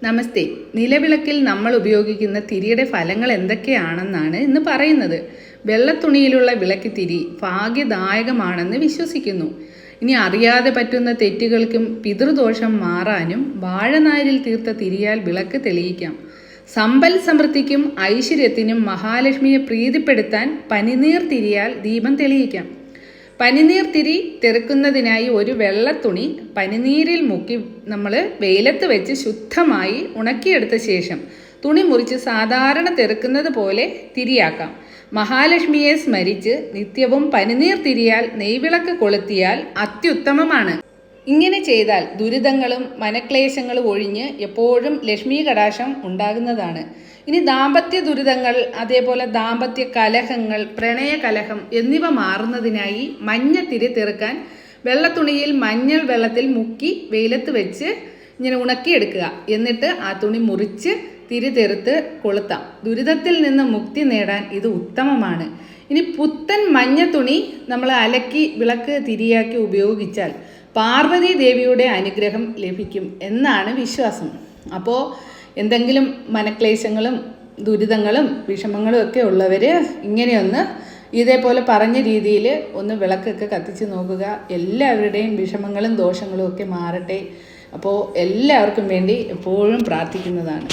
നമസ്തേ. നിലവിളക്കിൽ നമ്മൾ ഉപയോഗിക്കുന്ന തിരിയുടെ ഫലങ്ങൾ എന്തൊക്കെയാണെന്നാണ് ഇന്ന് പറയുന്നത്. വെള്ളത്തുണിയിലുള്ള വിളക്ക് തിരി ഭാഗ്യദായകമാണെന്ന് വിശ്വസിക്കുന്നു. ഇനി അറിയാതെ പറ്റുന്ന തെറ്റുകൾക്കും പിതൃദോഷം മാറാനും വാഴനാരിൽ തീർത്ത തിരിയാൽ വിളക്ക് തെളിയിക്കാം. സമ്പൽ സമൃദ്ധിക്കും ഐശ്വര്യത്തിനും മഹാലക്ഷ്മിയെ പ്രീതിപ്പെടുത്താൻ പനിനീർ തിരിയാൽ ദീപം തെളിയിക്കാം. പനിനീർ തിരി തെറുക്കുന്നതിനായി ഒരു വെള്ളത്തുണി പനിനീരിൽ മുക്കി നമ്മൾ വെയിലത്ത് വെച്ച് ശുദ്ധമായി ഉണക്കിയെടുത്ത ശേഷം തുണി മുറിച്ച് സാധാരണ തെറുക്കുന്നത് പോലെ തിരിയാക്കാം. മഹാലക്ഷ്മിയെ സ്മരിച്ച് നിത്യവും പനിനീർ തിരിയാൽ നെയ്വിളക്ക് കൊളുത്തിയാൽ അത്യുത്തമമാണ്. ഇങ്ങനെ ചെയ്താൽ ദുരിതങ്ങളും മനക്ലേശങ്ങളും ഒഴിഞ്ഞ് എപ്പോഴും ലക്ഷ്മി കടാക്ഷം ഉണ്ടാകുന്നതാണ്. ഇനി ദാമ്പത്യ ദുരിതങ്ങൾ, അതേപോലെ ദാമ്പത്യ കലഹങ്ങൾ, പ്രണയ കലഹം എന്നിവ മാറുന്നതിനായി മഞ്ഞത്തിരി തെറുക്കാൻ വെള്ളത്തുണിയിൽ മഞ്ഞൾ വെള്ളത്തിൽ മുക്കി വെയിലത്ത് വെച്ച് ഇങ്ങനെ ഉണക്കിയെടുക്കുക. എന്നിട്ട് ആ തുണി മുറിച്ച് തിരി തെറുത്ത് കൊളുത്താം. ദുരിതത്തിൽ നിന്ന് മുക്തി നേടാൻ ഇത് ഉത്തമമാണ്. ഇനി പുത്തൻ മഞ്ഞ തുണി നമ്മൾ അലക്കി വിളക്ക് തിരിയാക്കി ഉപയോഗിച്ചാൽ പാർവതി ദേവിയുടെ അനുഗ്രഹം ലഭിക്കും എന്നാണ് വിശ്വാസം. അപ്പോൾ എന്തെങ്കിലും മനക്ലേശങ്ങളും ദുരിതങ്ങളും വിഷമങ്ങളും ഒക്കെ ഉള്ളവർ ഇങ്ങനെയൊന്ന് ഇതേപോലെ പറഞ്ഞ രീതിയിൽ ഒന്ന് വിളക്കൊക്കെ കത്തിച്ച് നോക്കുക. എല്ലാവരുടെയും വിഷമങ്ങളും ദോഷങ്ങളും ഒക്കെ മാറട്ടെ. അപ്പോൾ എല്ലാവർക്കും വേണ്ടി എപ്പോഴും പ്രാർത്ഥിക്കുന്നതാണ്.